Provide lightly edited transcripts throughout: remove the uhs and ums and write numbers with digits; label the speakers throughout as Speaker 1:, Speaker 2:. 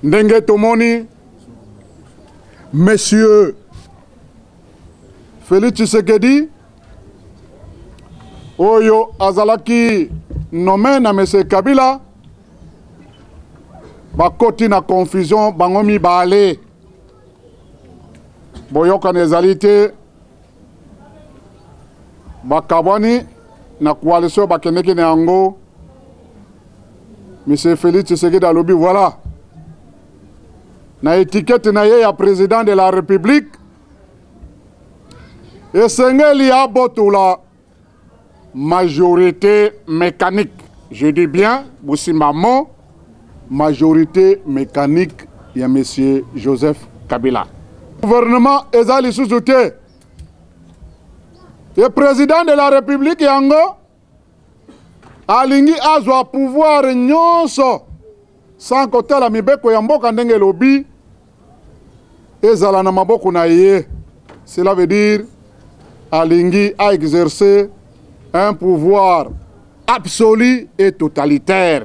Speaker 1: Ndenge tomoni, Monsieur Félix Tshisekedi, Oyo azalaki nommé na Monsieur Kabila, bakoti na confusion bangomi baale. Boyoka nezalite, bakabwani na coalition bakendeki na yango. Monsieur Félix Tshisekedi alobi voilà. Na étiquette na ye ya président de la République. Et sengeli ya botula majorité mécanique. Je dis bien, Boussimbamo, majorité mécanique ya monsieur Joseph Kabila. Le gouvernement ezali sous-outé. Le président de la République yango alingi azwa pouvoir nyonso sans kotala mibeko ya mboka ndenge lobi ezala na maboko na ye. Cela veut dire alingi a exercer un pouvoir absolu et totalitaire.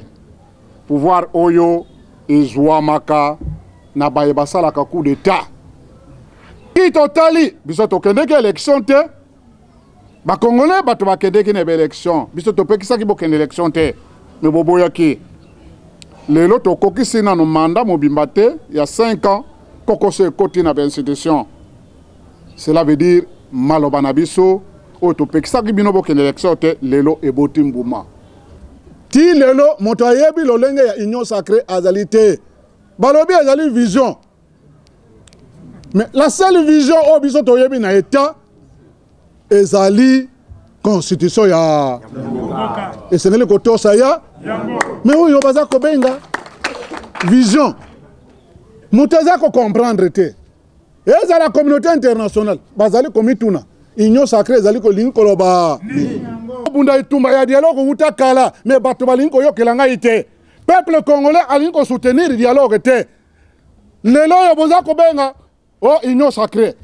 Speaker 1: Pouvoir oyo ezwamaka na baye basalaka coup d'état. Ki totali biso tokendeki élection te. Ba Congolais bato bakendeki na élection. Biso topekisaki bokende élection te. Me boboyaki. Lelo tokokisi na no mandat mobimba te ya 5 ans kokose koti na institution. Cela veut dire maloba na biso o topekisaki bino bokende élection te lelo eboti mbuma. Ti lelo moto ayebi lolenge ya union sacrée azali te. Balobi azali vision. Mais la seule vision o biso toyebi na état ezali constitution ya esengeli kotosa ya mais oyo baza kobenga vision mutaza ko comprendre te eza la communauté internationale bazali komituna union sacrée ezali ko lingi koloba bunda itumba ya dialogue utakala mais bato balingi koyokela ngai te peuple congolais alingi ko soutenir dialogue te lelo yo boza kobenga oh union sacrée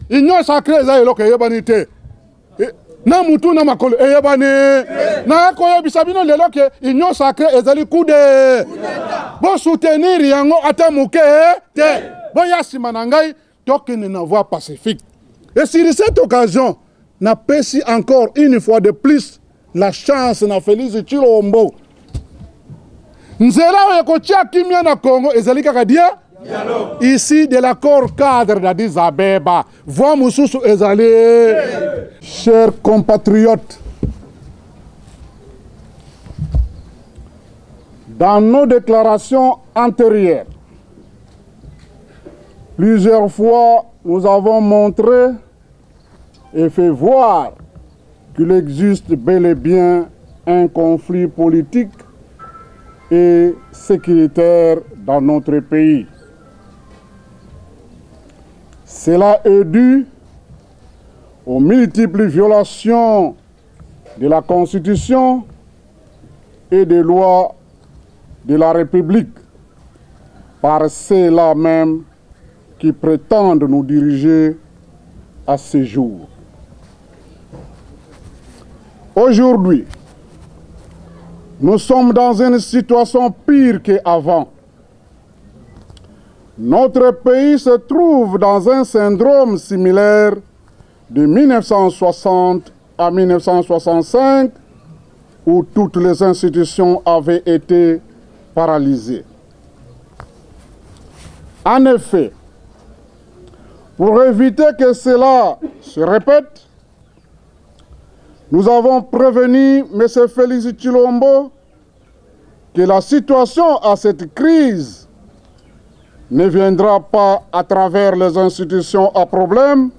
Speaker 1: eza eloko yebani te na mutu na makolo eyebane na koyebisa bino lelo ke union sacrée ezali coup de bon soutenir yango ata muke te bon yasima na ngai tokende na voie pacifique. Et sur cette occasion na pesi encore une fois de plus la chance na Félix Tshilombo nzela oyo kotia kimia na Congo ezali kaka dia ici de l'accord cadre d'Addis Abeba. Voix Moussoussou ezali. Chers compatriotes, dans nos déclarations antérieures, plusieurs fois nous avons montré et fait voir qu'il existe bel et bien un conflit politique et sécuritaire dans notre pays. Cela est dû aux multiples violations de la Constitution et des lois de la République par ceux-là même qui prétendent nous diriger à ce jour. Aujourd'hui, nous sommes dans une situation pire qu'avant. Notre pays se trouve dans un syndrome similaire de 1960 à 1965 où toutes les institutions avaient été paralysées. En effet, pour éviter que cela se répète, nous avons prévenu M. Félix Tshilombo que la situation à cette crise ne viendra pas à travers les institutions à problème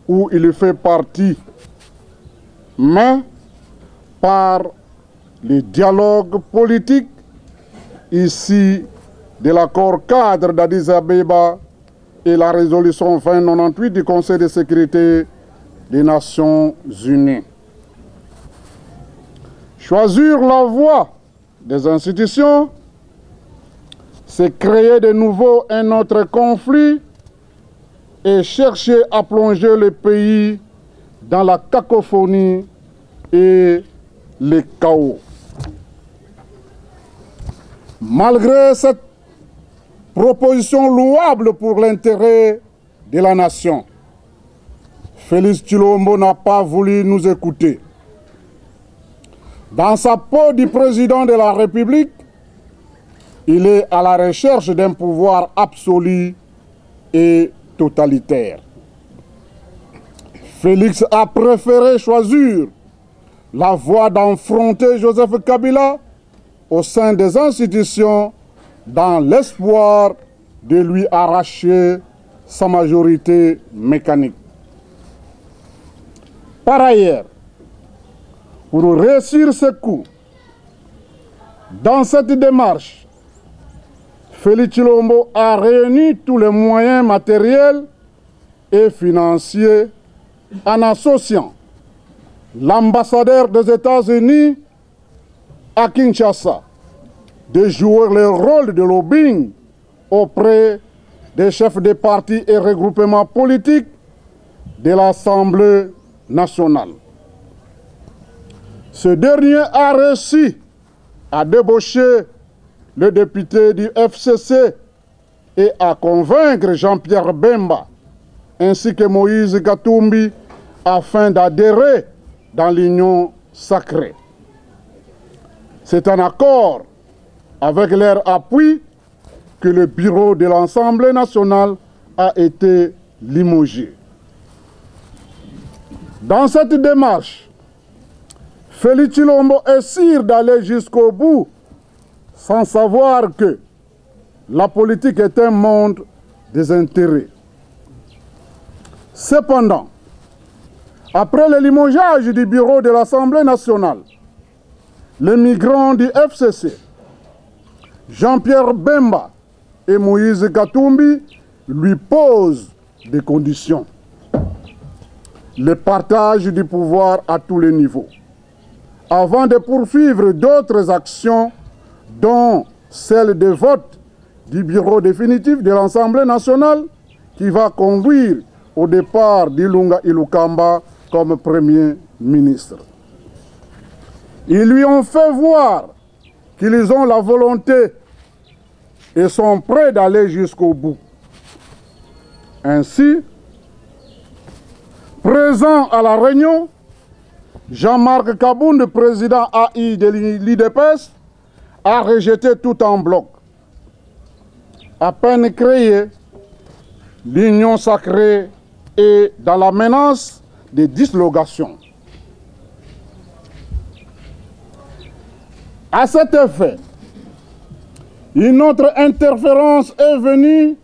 Speaker 1: où il fait partie, mais par le dialogue politique ici de l'accord cadre d'Addis Abeba et la résolution 2098 du Conseil de sécurité des Nations Unies. Choisir la voie des institutions, c'est créer de nouveau un autre conflit et chercher à plonger le pays dans la cacophonie et le chaos. Malgré cette proposition louable pour l'intérêt de la nation. Félix Tshilombo n'a pas voulu nous écouter. Dans sa peau du président de la République, il est à la recherche d'un pouvoir absolu et totalitaire. Félix a préféré choisir la voie d'enfronter Joseph Kabila au sein des institutions dans l'espoir de lui arracher sa majorité mécanique. Par ailleurs, pour réussir ce coup, dans cette démarche, Félix Tshilombo a réuni tous les moyens matériels et financiers en associant l'ambassadeur des États-Unis à Kinshasa de jouer le rôle de lobbying auprès des chefs de partis et regroupements politiques de l'Assemblée nationale. Ce dernier a réussi à débaucher le député du FCC et à convaincre Jean-Pierre Bemba ainsi que Moïse Katumbi afin d'adhérer dans l'union sacrée. C'est un accord avec leur appui que le bureau de l'Assemblée nationale a été limogé. Dans cette démarche, Félix Tshilombo est sûr d'aller jusqu'au bout sans savoir que la politique est un monde des intérêts. Cependant, après le limogeage du bureau de l'Assemblée nationale, les migrants du FCC, Jean-Pierre Bemba et Moïse Katumbi lui posent des conditions. Le partage du pouvoir à tous les niveaux, avant de poursuivre d'autres actions, dont celle de vote du bureau définitif de l'Assemblée nationale qui va conduire au départ d'Ilunga Ilukamba comme Premier ministre. Ils lui ont fait voir qu'ils ont la volonté et sont prêts d'aller jusqu'au bout. Ainsi, présent à la réunion, Jean-Marc Kabound, président AI de l'IDPS, a rejeté tout en bloc. À peine créée, l'union sacrée est dans la menace de dislocation. À cet effet, une autre interférence est venue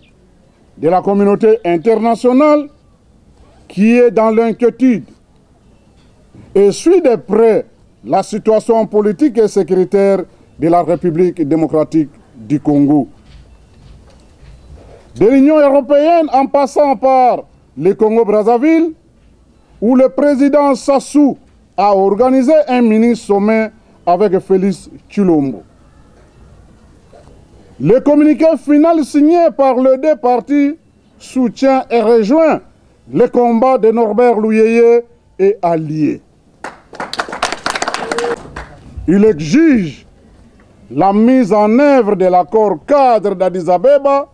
Speaker 1: de la communauté internationale qui est dans l'inquiétude et suit de près la situation politique et sécuritaire de la République démocratique du Congo. De l'Union européenne en passant par le Congo-Brazzaville, où le président Sassou a organisé un mini-sommet avec Félix Tshilombo. Le communiqué final signé par les deux partis soutient et rejoint le combat de Norbert Louyeye et alliés. Il exige la mise en œuvre de l'accord cadre d'Addis Abeba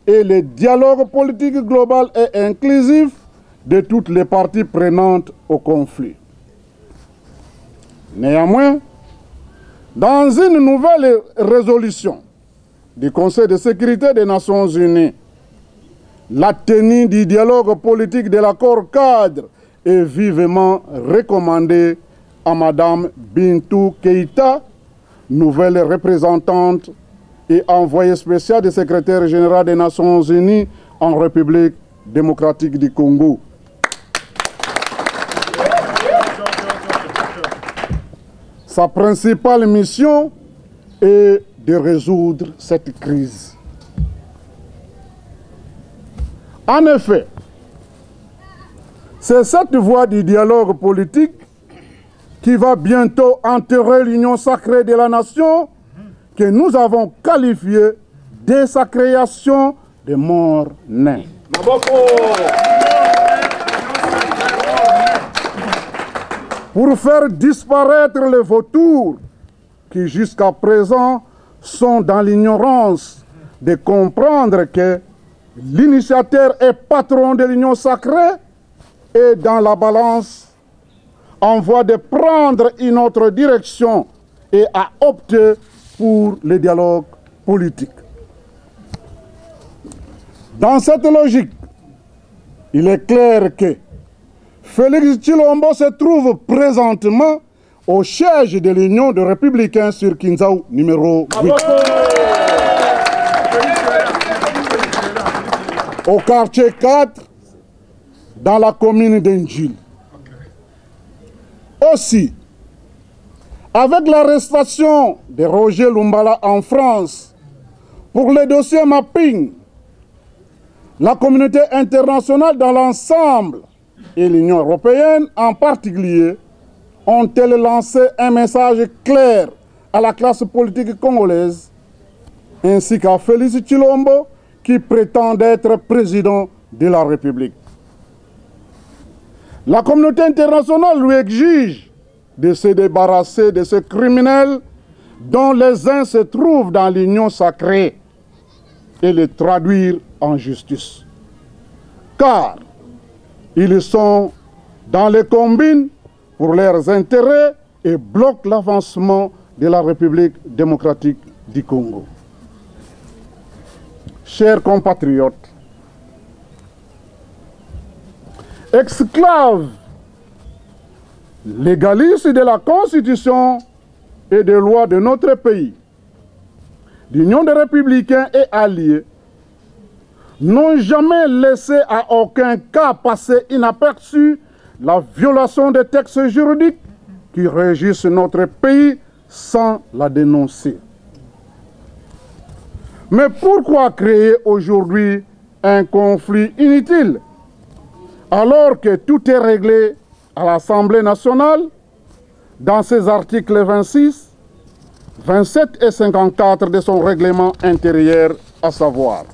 Speaker 1: et le dialogue politique global et inclusif de toutes les parties prenantes au conflit. Néanmoins, dans une nouvelle résolution du Conseil de sécurité des Nations Unies, la tenue du dialogue politique de l'accord cadre est vivement recommandée à Mme Bintou Keïta, nouvelle représentante et envoyée spéciale du secrétaire général des Nations Unies en République démocratique du Congo. Sa principale mission est de résoudre cette crise. En effet, c'est cette voie du dialogue politique qui va bientôt enterrer l'union sacrée de la nation que nous avons qualifiée dès sa création de mort-nain. Pour faire disparaître les vautours qui jusqu'à présent sont dans l'ignorance de comprendre que l'initiateur est patron de l'union sacrée et dans la balance, en voie de prendre une autre direction et a opté pour le dialogue politique. Dans cette logique, il est clair que Félix Tshilombo se trouve présentement au siège de l'Union des Républicains sur Kinzao numéro 8. Au quartier 4, dans la commune d'Indjil. Aussi, avec l'arrestation de Roger Lumbala en France pour le dossier mapping, la communauté internationale dans l'ensemble et l'Union européenne en particulier ont-elles lancé un message clair à la classe politique congolaise ainsi qu'à Félix Tshilombo qui prétend être président de la République. La communauté internationale lui exige de se débarrasser de ces criminels dont les uns se trouvent dans l'union sacrée et les traduire en justice. Car ils sont dans les combines pour leurs intérêts et bloquent l'avancement de la République démocratique du Congo. Chers compatriotes, esclaves légalistes de la Constitution et des lois de notre pays, l'Union des Républicains et alliés n'ont jamais laissé à aucun cas passer inaperçu la violation des textes juridiques qui régissent notre pays sans la dénoncer. Mais pourquoi créer aujourd'hui un conflit inutile alors que tout est réglé à l'Assemblée nationale dans ses articles 26, 27 et 54 de son règlement intérieur, à savoir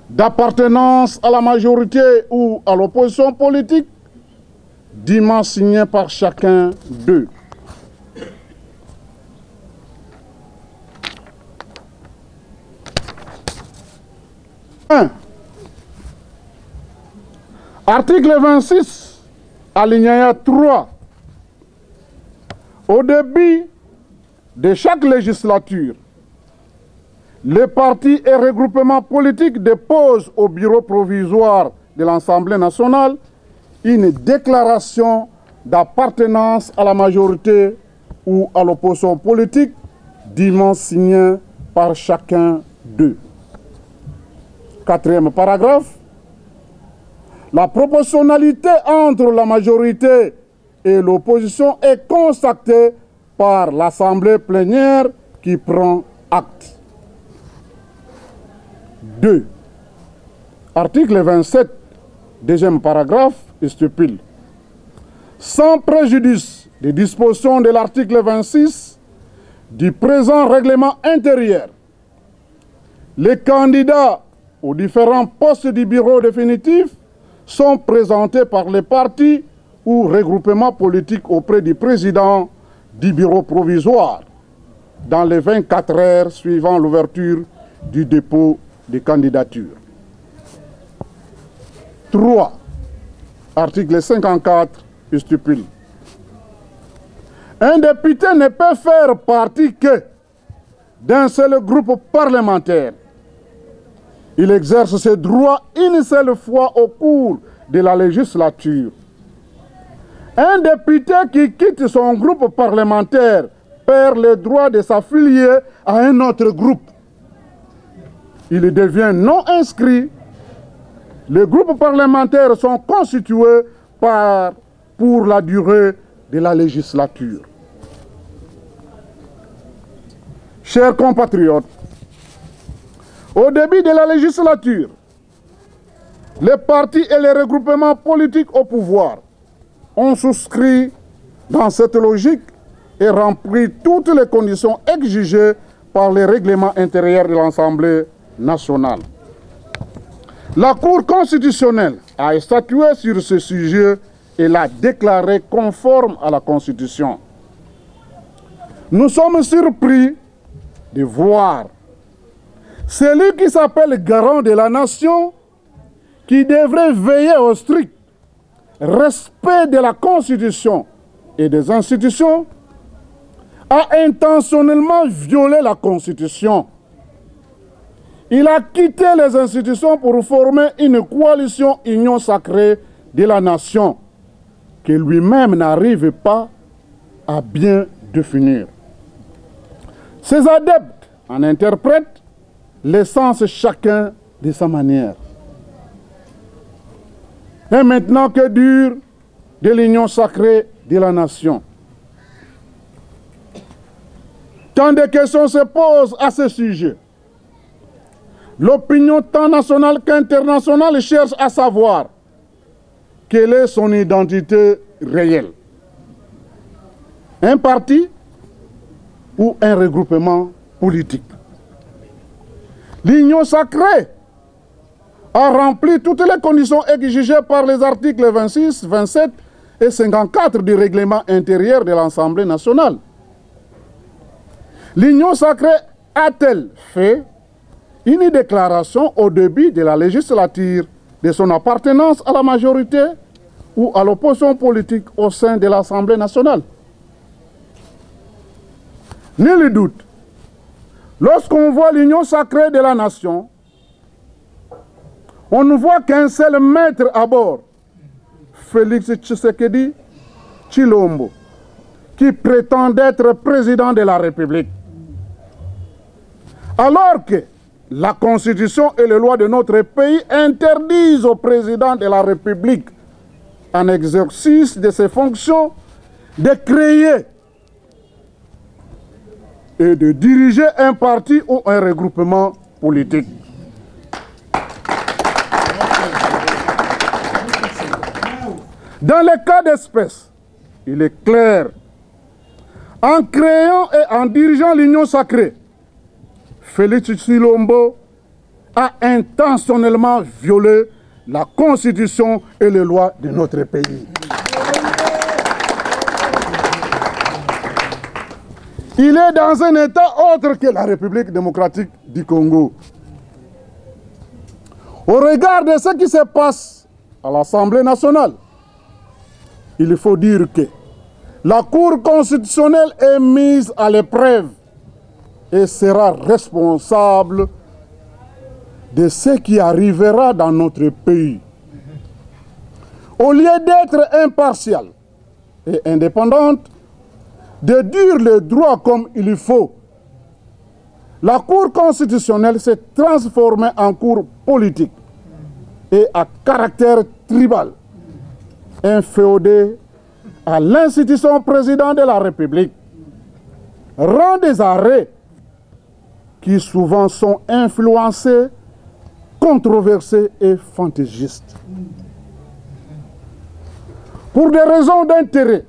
Speaker 1: d'appartenance à la majorité ou à l'opposition politique, dûment signé par chacun d'eux. Article 26, alinéa 3. Au début de chaque législature, les partis et regroupements politiques déposent au bureau provisoire de l'Assemblée nationale une déclaration d'appartenance à la majorité ou à l'opposition politique, dûment signée par chacun d'eux. Quatrième paragraphe. La proportionnalité entre la majorité et l'opposition est constatée par l'Assemblée plénière qui prend acte. 2. Article 27, deuxième paragraphe, stipule. Sans préjudice des dispositions de l'article 26 du présent règlement intérieur, les candidats aux différents postes du bureau définitif sont présentés par les partis ou regroupements politiques auprès du président du bureau provisoire dans les 24 heures suivant l'ouverture du dépôt des candidatures. 3. Article 54 stipule. Un député ne peut faire partie que d'un seul groupe parlementaire. Il exerce ses droits une seule fois au cours de la législature. Un député qui quitte son groupe parlementaire perd le droit de s'affilier à un autre groupe. Il devient non inscrit. Les groupes parlementaires sont constitués pour la durée de la législature. Chers compatriotes, au début de la législature, les partis et les regroupements politiques au pouvoir ont souscrit dans cette logique et rempli toutes les conditions exigées par les règlements intérieurs de l'Assemblée nationale. La Cour constitutionnelle a statué sur ce sujet et l'a déclaré conforme à la Constitution. nous sommes surpris de voir celui qui s'appelle garant de la nation, qui devrait veiller au strict respect de la Constitution et des institutions, a intentionnellement violé la Constitution. Il a quitté les institutions pour former une coalition union sacrée de la nation que lui-même n'arrive pas à bien définir. Ces adeptes en interprètent l'essence chacun de sa manière. Et maintenant, que dire de l'union sacrée de la nation? Tant de questions se posent à ce sujet. L'opinion tant nationale qu'internationale cherche à savoir quelle est son identité réelle. Un parti ou un regroupement politique. L'union sacrée a rempli toutes les conditions exigées par les articles 26, 27 et 54 du règlement intérieur de l'Assemblée nationale. L'union sacrée a-t-elle fait une déclaration au début de la législature de son appartenance à la majorité ou à l'opposition politique au sein de l'Assemblée nationale? Nul doute, lorsqu'on voit l'union sacrée de la nation, on ne voit qu'un seul maître à bord, Félix Tshisekedi Tshilombo, qui prétend être président de la République. Alors que la Constitution et les lois de notre pays interdisent au président de la République, en exercice de ses fonctions, de créer et de diriger un parti ou un regroupement politique. Dans les cas d'espèce, il est clair, en créant et en dirigeant l'union sacrée, Félix Tshilombo a intentionnellement violé la Constitution et les lois de notre pays. Il est dans un état autre que la République démocratique du Congo. Au regard de ce qui se passe à l'Assemblée nationale, il faut dire que la Cour constitutionnelle est mise à l'épreuve et sera responsable de ce qui arrivera dans notre pays. Au lieu d'être impartiale et indépendante, de dire le droit comme il faut, la Cour constitutionnelle s'est transformée en cour politique et à caractère tribal, inféodée à l'institution président de la République, rend des arrêts qui souvent sont influencés, controversés et fantaisistes. Pour des raisons d'intérêt,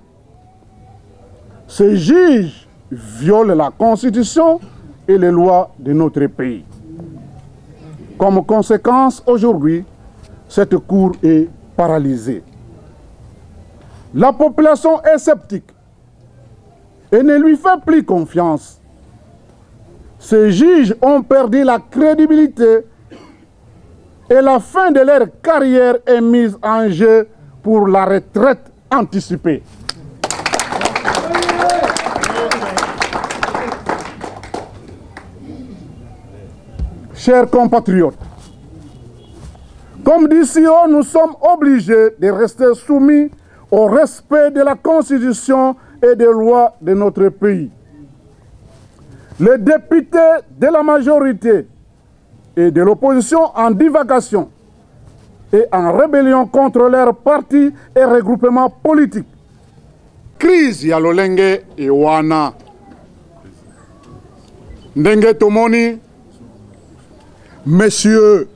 Speaker 1: ces juges violent la Constitution et les lois de notre pays. Comme conséquence, aujourd'hui, cette Cour est paralysée. La population est sceptique et ne lui fait plus confiance. Ces juges ont perdu la crédibilité et la fin de leur carrière est mise en jeu pour la retraite anticipée. Chers compatriotes, comme d'ici haut, nous sommes obligés de rester soumis au respect de la Constitution et des lois de notre pays. Les députés de la majorité et de l'opposition en divagation et en rébellion contre leur parti et regroupement politique. Crise ya lolenge ewana. Ndenge tomoni, Monsieur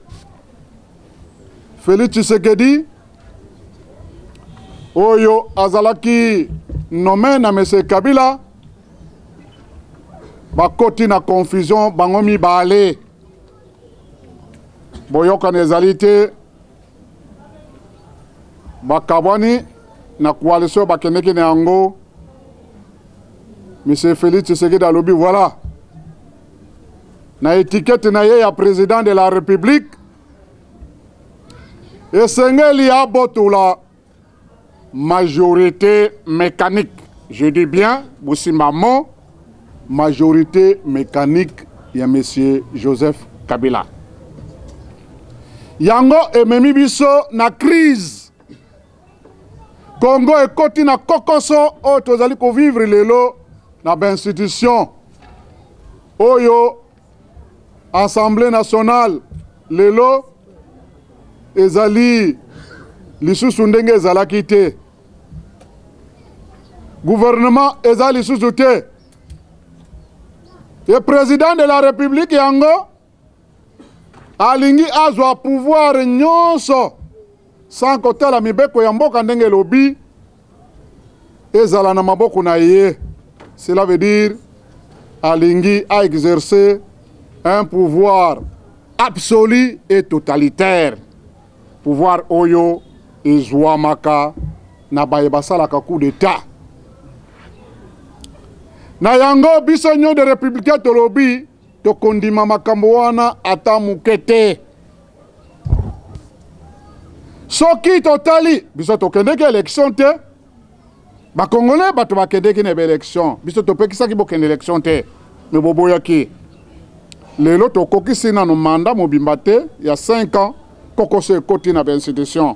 Speaker 1: Félix Tshisekedi, Oyo azalaki nommé na Monsieur Kabila, bakoti na confusion bango mibale. Boyoka ezali te, bakabwani na coalition bakendeki na yango M. Félix Tshisekedi alobi voilà. Na étiquette na ye ya président de la République. Et sengeli abotula majorité mécanique. Je dis bien, Boussimamo, majorité mécanique, il y a M. Joseph Kabila. Yango ememi biso na crise. Congo ekoti na kokoso o tozali ko vivre lelo na ba institution. Oyo Assemblée nationale lelo ezali lisusu ndenge ezalaki te. Gouvernement ezali lisusu te. Le président de la République yango alingi azwa pouvoir nyonso sans kotala mibeko ya mboka ndenge lobi ezala na maboko na ye. Cela veut dire alingi a exercer un pouvoir absolu et totalitaire. Pouvoir oyo ezwamaka na baye basalaka coup d'état. Na yango biso nyo de républicain tolobi to kondima makambo wana ata mukete. Soki totali biso tokendeki élection te. Ba Congolais bato bakendeki na élection. Biso topekisaki bokende élection te. Me boboyaki. Lelo tokokisi na no mandat mobimba te ya 5 ans kokoso ekoti na institution.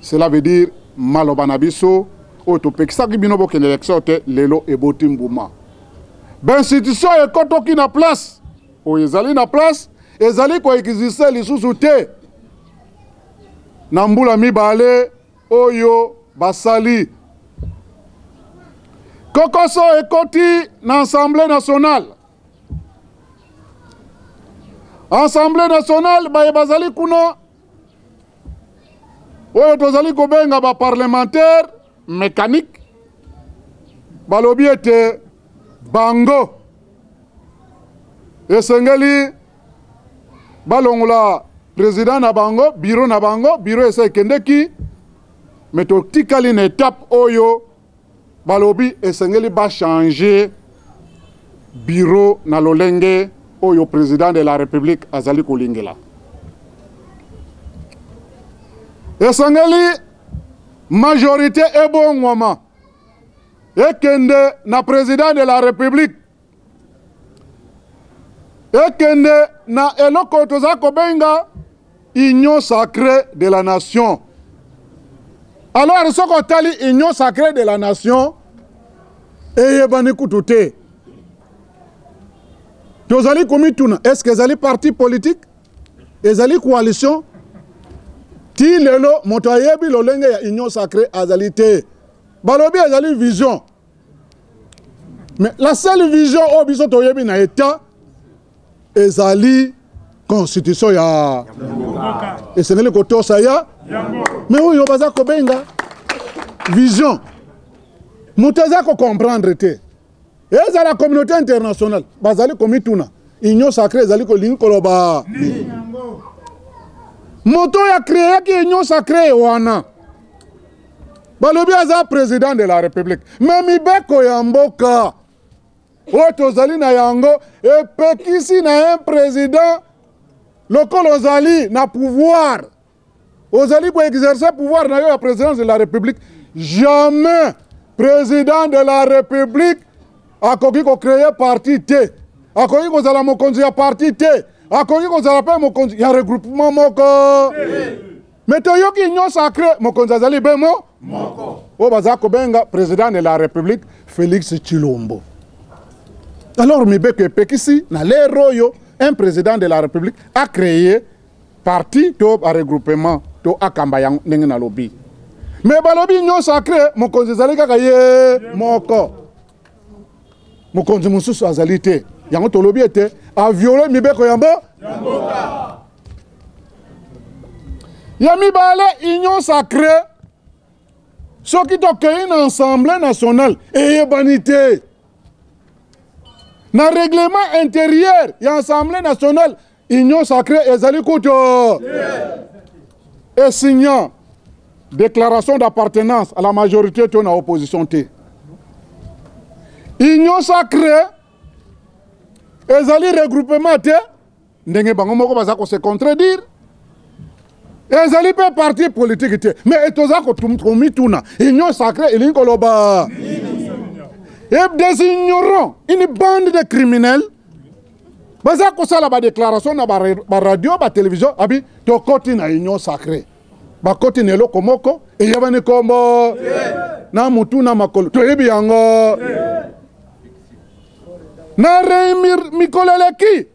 Speaker 1: Cela veut dire maloba na biso o topekisaki bino bokende élection te lelo eboti mbuma. Ben institution ekotoki na place. O ezali na place, ezali ko existe lisusu te. Na mbula mibale oyo basali. Kokoso ekoti na Assemblée nationale. Assemblée nationale baye bazali kuna oyo tozali kobenga ba parlementaire mécanique balobi ete bango esengeli balongola président na bango bureau esa ekendeki mais totikali na étape oyo balobi esengeli ba changer bureau na lolenge oyo président de la République azali kolingela. Esengeli majorité ebongwama ekende na président de la République ekende na eloko toza kobenga union sacrée de la nation. Alors soko tali union sacrée de la nation eyebani kutu te. Tozali komituna, est-ce que ezali parti politique? Ezali coalition? Ti lelo moto ayebi lolenge ya union sacrée azali te. Balobi ezali vision. Mais la seule vision o biso toyebi na état ezali constitution ya esengeli kotosa ya mais oyo baza kobenga vision. Moto aza ko comprendre te. Et la communauté internationale, bazali komituna, union sacrée ezali kolingi koloba. Moto ya créé ki union sacrée wana. Balobi aza président de la République. Mais mibeko ya mboka. Oto zali na yango et pekisi na un président lokolo ozali na pouvoir. Ozali pour exercer pouvoir na yo ya présidence de la République. Jamais président de la République akoki ko créer parti te, akoki ko zala mokonzi ya parti te, akoki ko zala pe mokonzi ya regroupement moko. Mais toyoki union sacrée mokonzi azali bemo moko. O baza ko benga président de la République Félix Tshilombo. Alors mibeko pekisi na lero yo un président de la République a créé parti to a regroupement to akamba yang ndenge na lobby. Mais balobi union sacrée mokonzi azali kaka ye moko. Mokonzi mususu azali te yango tolobi ete a violer mibeko yambo yamboka. Ya mibale union sacrée soki tokei na Assemblée nationale eyebani te. Na règlement intérieur ya Assemblée nationale union sacrée ezali kuto et signant déclaration d'appartenance à la majorité to na opposition te. union sacrée ezali regroupement te ndenge bango moko baza ko se contredire ezali pe parti politique te mais etoza ko tumituna union sacrée elingi koloba et des ignorants une bande de criminels baza ko sala ba déclaration na ba radio ba télévision abi to koti na union sacrée ba koti na eloko moko e yabani kombo na mutu na makolo to yebi yango na Rémy Mikoleleki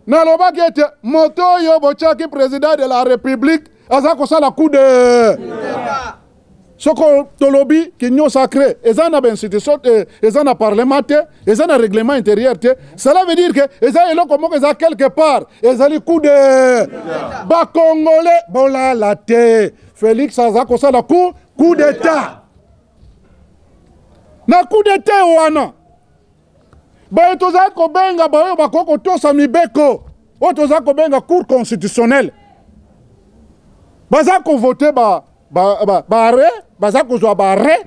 Speaker 1: na lobaki ete moto yo bochaki président de la République aza ko sala coup de soko tolobi ki union sacrée ezana ba institution ezana parlement te ezana règlement intérieur te cela veut dire que ezana eloko moko eza quelque part ezali coup de ba congolais bola la te Félix aza ko sala coup d'état na coup d'état wana ba toza ko benga ba yo bakoko tosa mibeko o toza ko benga cour constitutionnelle baza ko voter baza ko zwa bare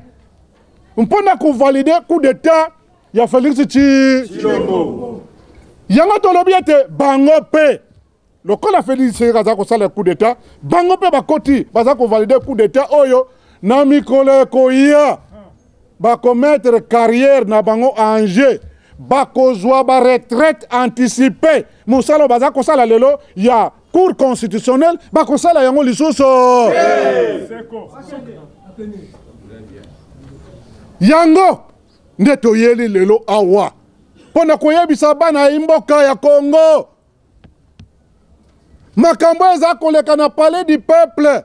Speaker 1: mpona ko valider coup d'état ya Félix Tshilombo yanga tolobi ete bango pe lokola Félix aza ko sala coup d'état bango pe bakoti baza ko valider coup d'état oyo na mikolo koya ba commettre carrière na bango Angers bakozwa ba retraite anticipée musalo baza ko sala lelo ya cour constitutionnelle bakosala yango lisusu yango nde toyeli lelo awa pona koyebisa bana imboka ya Congo makambo eza koleka na palais du peuple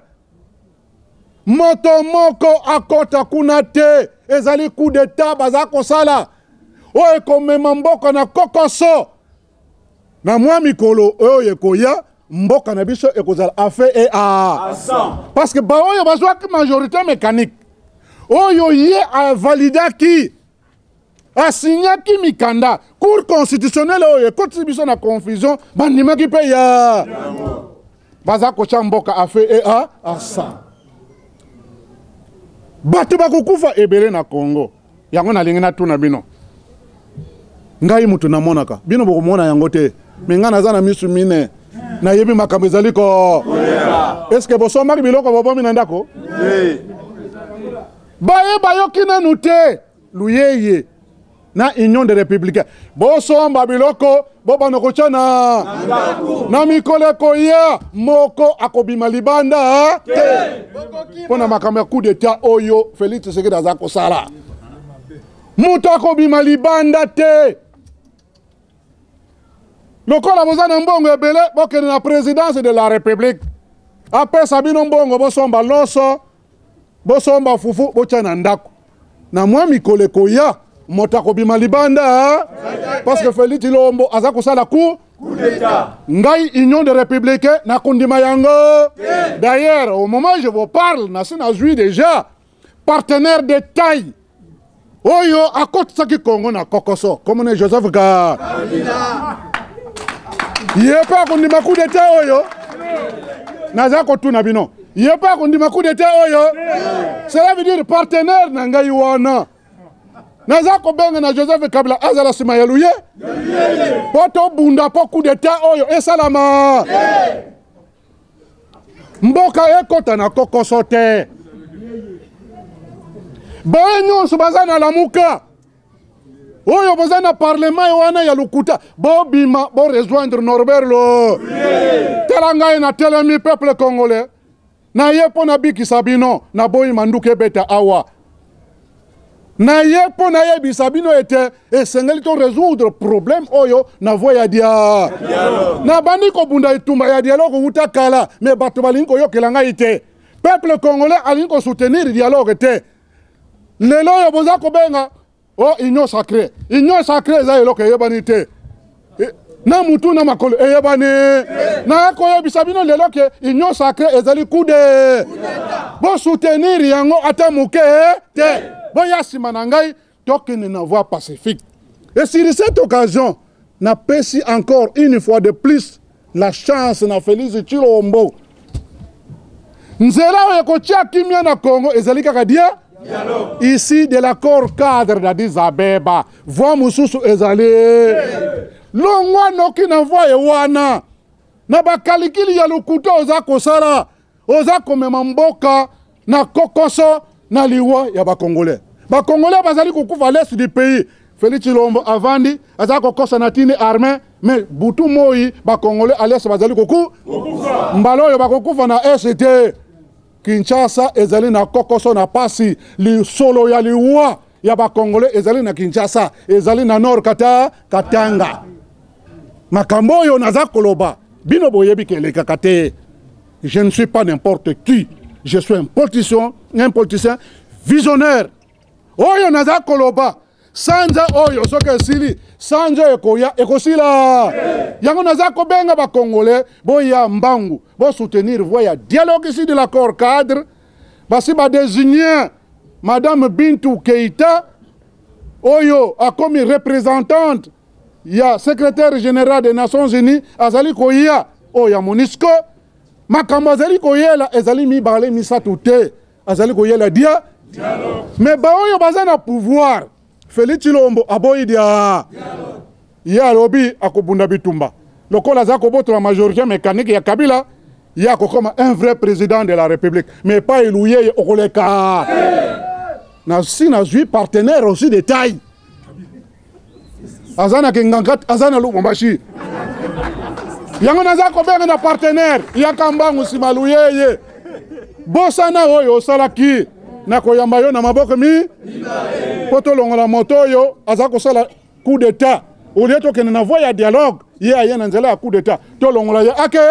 Speaker 1: moto moko akota kuna te ezali coup d'état baza kosala oyo ekomema mboka na kokoso na mwa mikolo oyo ekoya mboka na biso ekozala affaire et à 100 parce que baoyo bazwaki majorité mécanique oyo ye avalidaki asignaki mikanda cour constitutionnelle oyo ekotisi biso na confusion bandimaki mpe ya baza kotya mboka affaire et à 100 bato bakokufa ebele na Congo yango nalingi natuna bino ngai mutu namonaka bino bokomona yango te me nga naza na misu mine nayebi makambo ezali ko eske bosombaki biloko bobomi na ndako bayeba yoki nanu te luyeye na union de républicain bosomba biloko bobana kotya na mikolo ekoya moko akobima libanda te mpona makambo ya coup d'état oyo Félix Tshisekedi aza kosala mutu akobima libanda te lokola boza na mbongo ebele bokende na présidence de la république apesa bino mbongo bosomba loso bosomba fufu botya na ndako na mwa mikolo ekoya moto akobima libanda parce que Félix Tshilombo aza kosala coup d'état ngai union de républicain nakundima yango d'ailleurs au moment où je vous parle nasi nazwi déjà partenaire de taille oyo akotisaki Congo na kokoso comme Joseph Kabila yepe akundima coup d'état oyo naza kotuna bino yepe akundima coup d'état oyo cela veut dire partenaire na ngai wana naza kobenga na Joseph Kabila azala sima ya luye poto bunda po coup d'état oyo esalama mboka ekota na kokoso te baye nyonso baza na lamuka oyo boza na parlement wana ya lukuta bobima bo rejoindre Norbert lo tala ngai na telemi peuple congolais na ye mpo na bikisa bino na boyi manduka ebeta awa na ye mpo na yebisa bino ete esengeli to résoudre problème oyo na voie ya dialogue na bandi kobunda etumba ya dialogue wuta kala me bato balingi koyokela ngai te peuple congolais alingi kosoutenir dialogue te lelo oyo boza kobenga o union sacrée eza eloko eyebani te na mutu na makolo eyebani na koyebisa bino lelo ke union sacrée ezali coup de bo soutenir yango ata muke te boya nsima na ngai tokende na voie pacifique et sur cette occasion napesi encore une fois de plus la chance na Félix Tshilombo nzela oyo ekotya kimia na Congo ezali kaka Ici, de l'accord cadre d'Addis Abeba. Voix Moussous ezali. Longwa noki na voix ewana. Na bakalikili ya lukuto oza kosala. Oza komema mboka na kokoso na liwa ya bakongolais. Bakongolais bazali kukufa l'est du pays. Félix Tshilombo avandi aza kokosa na tine armée mais butu moi bakongolais à l'est bazali kukufa. Mbalo yo bakokufa na est. Kinshasa ezali na kokoso na pasi li solo ya liwa ya bakongolais ezali na Kinshasa ezali na nord Katanga. Makambo yo naza koloba bino boyebi keleka kate. Je ne suis pas n'importe qui. Je suis un politicien visionnaire. Oyo naza koloba. Sanja oyo soke sili. Sanja ekoya ekosila. Yango naza kobenga ba Congolais. Boya mbangu. Bo soutenir voya dialogue ici de l'accord cadre. Basi ba désigner Madame Bintou Keïta. Oyo a comme représentante. Ya secrétaire général des Nations Unies. Azali koya. Oya MONUSCO. Makambo azali koyela ezali mibale misatu te azali koyela dia mais baoyo baza na pouvoir Félix Tshilombo aboyi dia ya lobi akobunda bitumba lokola za koboto la majorité mécanique ya Kabila ya kokoma un vrai président de la République mais pas elouye okoleka na si na jui partenaire aussi de taille azana kengangat azana lubombashi yango naza kobenga na partenaire ya kambangu simaluyeye bosana oyo osalaki na koyamba yo na maboko mi poto longola moto oyo aza kosala coup d'état au lieu tokende na voie ya dialogue ye aye na nzela ya coup d'état to longola ye akende